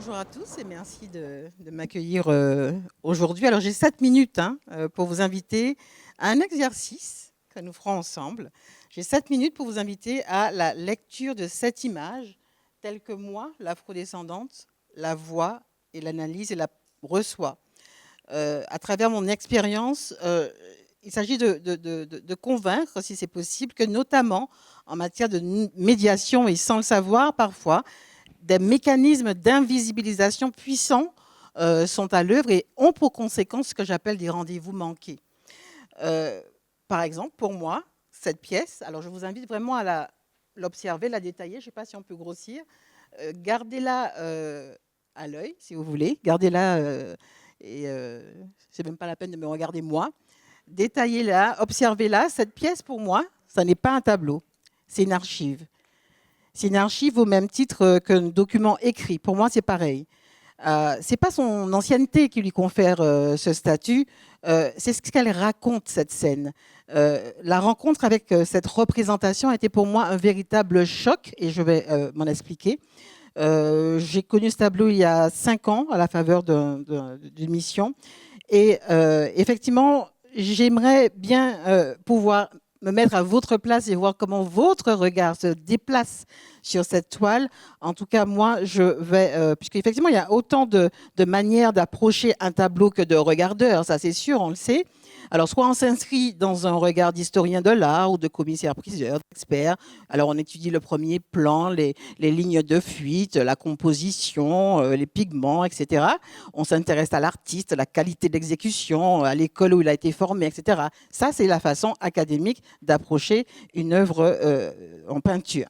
Bonjour à tous et merci de m'accueillir aujourd'hui. Alors j'ai 7 minutes pour vous inviter à un exercice que nous ferons ensemble. J'ai 7 minutes pour vous inviter à la lecture de 7 images telles que moi, l'afrodescendante, la vois et l'analyse et la reçois. À travers mon expérience, il s'agit de convaincre, si c'est possible, que notamment en matière de médiation et sans le savoir parfois, des mécanismes d'invisibilisation puissants sont à l'œuvre et ont pour conséquence ce que j'appelle des rendez-vous manqués. Par exemple, pour moi, cette pièce, alors je vous invite vraiment à l'observer, la détailler, je ne sais pas si on peut grossir, gardez-la à l'œil, si vous voulez, gardez-la, et c'est même pas la peine de me regarder moi, détaillez-la, observez-la. Cette pièce, pour moi, ça n'est pas un tableau, c'est une archive. C'est une archive au même titre qu'un document écrit. Pour moi, c'est pareil. Ce n'est pas son ancienneté qui lui confère ce statut, c'est ce qu'elle raconte, cette scène. La rencontre avec cette représentation a été pour moi un véritable choc, et je vais m'en expliquer. J'ai connu ce tableau il y a 5 ans, à la faveur d'une mission. Et effectivement, j'aimerais bien pouvoir me mettre à votre place et voir comment votre regard se déplace sur cette toile. En tout cas, moi, je vais... puisqu'effectivement, il y a autant de manières d'approcher un tableau que de regardeurs, ça c'est sûr, on le sait. Alors, soit on s'inscrit dans un regard d'historien de l'art ou de commissaire-priseur, d'expert. Alors, on étudie le premier plan, les lignes de fuite, la composition, les pigments, etc. On s'intéresse à l'artiste, la qualité d'exécution, à l'école où il a été formé, etc. Ça, c'est la façon académique d'approcher une œuvre en peinture.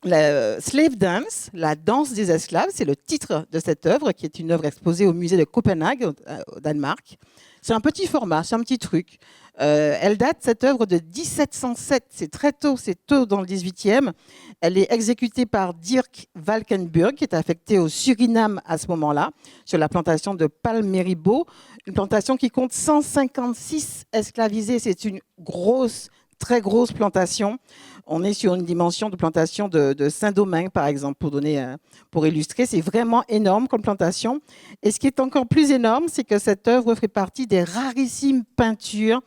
La Slave Dance, la danse des esclaves, c'est le titre de cette œuvre, qui est une œuvre exposée au musée de Copenhague, au Danemark. C'est un petit format, c'est un petit truc. Elle date, cette œuvre, de 1707. C'est très tôt, c'est tôt dans le 18e. Elle est exécutée par Dirk Valkenburg, qui est affecté au Suriname à ce moment-là, sur la plantation de Palmeribo, une plantation qui compte 156 esclavisés. C'est une grosse, très grosse plantation. On est sur une dimension de plantation de Saint-Domingue, par exemple, pour illustrer. C'est vraiment énorme comme plantation. Et ce qui est encore plus énorme, c'est que cette œuvre fait partie des rarissimes peintures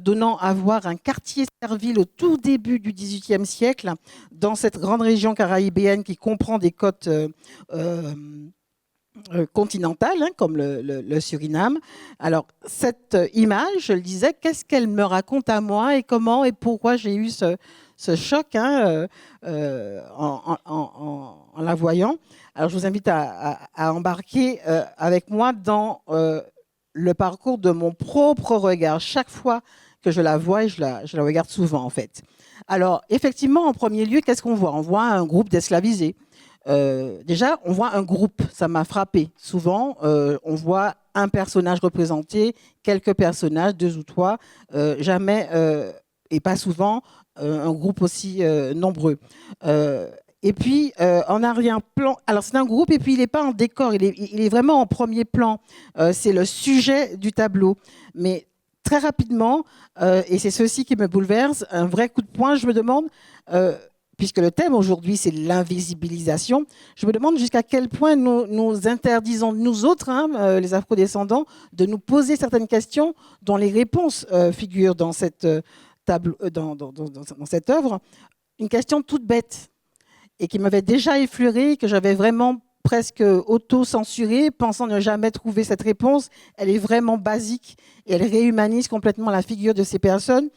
donnant à voir un quartier servile au tout début du XVIIIe siècle, dans cette grande région caribéenne qui comprend des côtes continentale, comme le Suriname. Alors, cette image, je le disais, qu'est-ce qu'elle me raconte à moi et comment et pourquoi j'ai eu ce choc en la voyant. Alors, je vous invite à embarquer avec moi dans le parcours de mon propre regard. Chaque fois que je la vois, et je la regarde souvent, en fait. Alors, effectivement, en premier lieu, qu'est-ce qu'on voit? On voit un groupe d'esclavisés. Déjà, on voit un groupe, ça m'a frappé. Souvent, on voit un personnage représenté, quelques personnages, 2 ou 3, jamais, et pas souvent, un groupe aussi nombreux. Et puis, en arrière-plan, alors c'est un groupe, et puis il n'est pas en décor, il est vraiment en premier plan. C'est le sujet du tableau. Mais très rapidement, et c'est ceci qui me bouleverse, un vrai coup de poing, je me demande... puisque le thème aujourd'hui, c'est l'invisibilisation, je me demande jusqu'à quel point nous interdisons, nous autres, les afrodescendants, de nous poser certaines questions dont les réponses figurent dans cette, dans cette œuvre. Une question toute bête et qui m'avait déjà effleurée, que j'avais vraiment presque auto-censurée, pensant ne jamais trouver cette réponse. Elle est vraiment basique et elle réhumanise complètement la figure de ces personnes.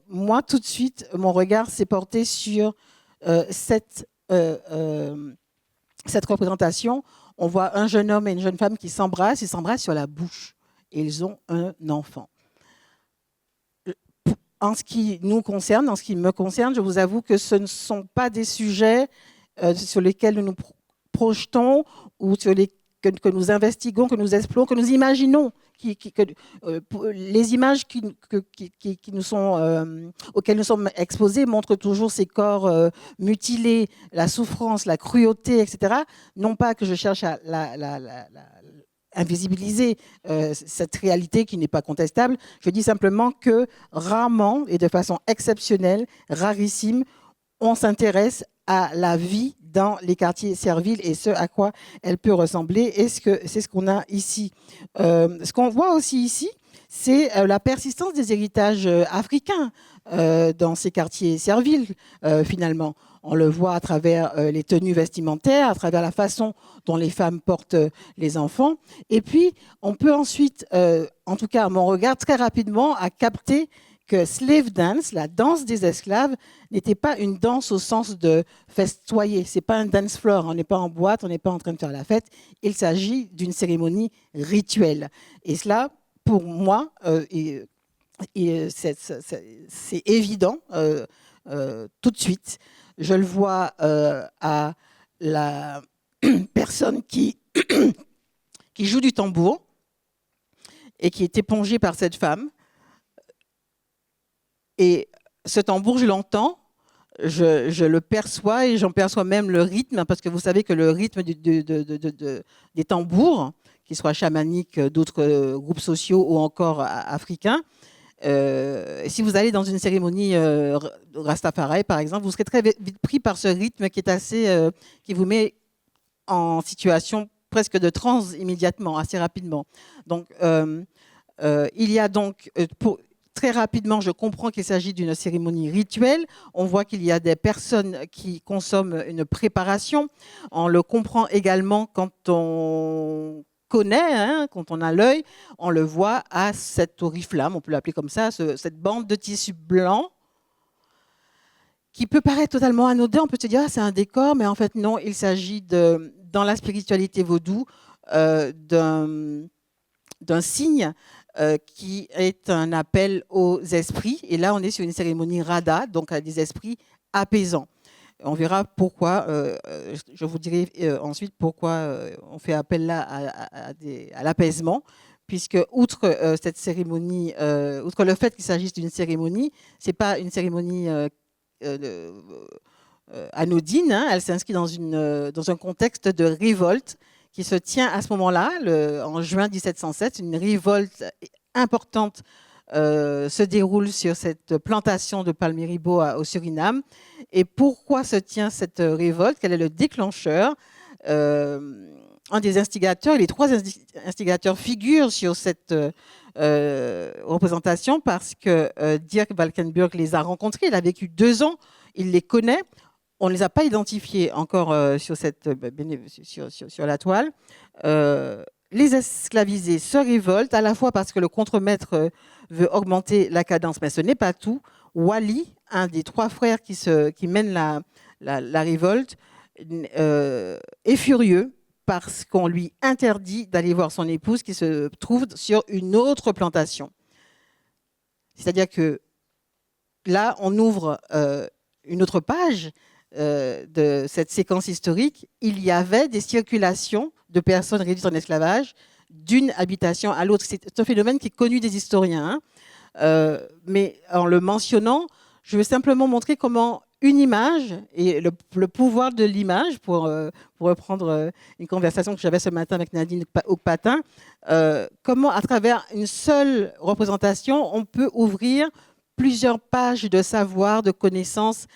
Moi, tout de suite, mon regard s'est porté sur cette représentation. On voit un jeune homme et une jeune femme qui s'embrassent. Ils s'embrassent sur la bouche. Et ils ont un enfant. En ce qui nous concerne, en ce qui me concerne, je vous avoue que ce ne sont pas des sujets sur lesquels nous nous projetons ou sur que nous investiguons, que nous explorons, que nous imaginons. Les images nous sont, auxquelles nous sommes exposés montrent toujours ces corps mutilés, la souffrance, la cruauté, etc. Non pas que je cherche à invisibiliser cette réalité qui n'est pas contestable. Je dis simplement que rarement et de façon exceptionnelle, rarissime, on s'intéresse à la vie dans les quartiers serviles et ce à quoi elle peut ressembler. Et c'est ce qu'on a ici. Ce qu'on voit aussi ici, c'est la persistance des héritages africains dans ces quartiers serviles, finalement. On le voit à travers les tenues vestimentaires, à travers la façon dont les femmes portent les enfants. Et puis, on peut ensuite, en tout cas, mon regard très rapidement a capté que slave dance, la danse des esclaves, n'était pas une danse au sens de festoyer. C'est pas un dance floor. On n'est pas en boîte, on n'est pas en train de faire la fête. Il s'agit d'une cérémonie rituelle. Et cela, pour moi, c'est évident tout de suite. Je le vois à la personne qui joue du tambour et qui est épongée par cette femme. Et ce tambour, je l'entends, je le perçois et j'en perçois même le rythme, parce que vous savez que le rythme des tambours, qu'ils soient chamaniques, d'autres groupes sociaux ou encore africains, si vous allez dans une cérémonie Rastafari, par exemple, vous serez très vite pris par ce rythme qui est assez, qui vous met en situation presque de transe immédiatement, assez rapidement. Donc, il y a donc, très rapidement, je comprends qu'il s'agit d'une cérémonie rituelle. On voit qu'il y a des personnes qui consomment une préparation. On le comprend également quand on connaît, quand on a l'œil, on le voit à cette oriflamme, on peut l'appeler comme ça, cette bande de tissu blanc qui peut paraître totalement anodin. On peut se dire, ah, c'est un décor, mais en fait, non, il s'agit, dans la spiritualité vaudou, d'un signe qui est un appel aux esprits. Et là, on est sur une cérémonie Rada, donc à des esprits apaisants. On verra pourquoi, je vous dirai ensuite pourquoi on fait appel là à l'apaisement, puisque outre cette cérémonie, outre le fait qu'il s'agisse d'une cérémonie, ce n'est pas une cérémonie anodine, elle s'inscrit dans un contexte de révolte qui se tient à ce moment-là, en juin 1707. Une révolte importante se déroule sur cette plantation de palmiers ribot au Suriname. Et pourquoi se tient cette révolte? Quel est le déclencheur? Un des instigateurs, les trois instigateurs figurent sur cette représentation parce que Dirk Valkenburg les a rencontrés. Il a vécu 2 ans, il les connaît. On ne les a pas identifiés encore sur la toile. Les esclavisés se révoltent, à la fois parce que le contremaître veut augmenter la cadence, mais ce n'est pas tout. Wali, un des 3 frères qui mène la révolte, est furieux parce qu'on lui interdit d'aller voir son épouse qui se trouve sur une autre plantation. C'est-à-dire que là, on ouvre une autre page de cette séquence historique. Il y avait des circulations de personnes réduites en esclavage d'une habitation à l'autre. C'est un phénomène qui est connu des historiens. Mais en le mentionnant, je veux simplement montrer comment une image et le pouvoir de l'image, pour reprendre une conversation que j'avais ce matin avec Nadine Okpatin, comment à travers une seule représentation, on peut ouvrir plusieurs pages de savoir, de connaissances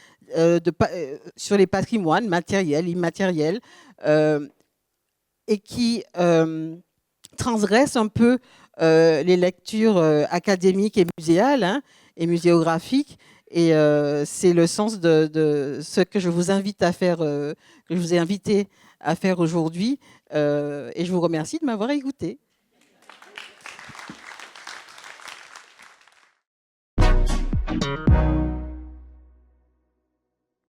sur les patrimoines matériels, immatériels, et qui transgressent un peu les lectures académiques et muséales et muséographiques. Et c'est le sens de ce que je vous invite à faire, que je vous ai invité à faire aujourd'hui. Et je vous remercie de m'avoir écouté.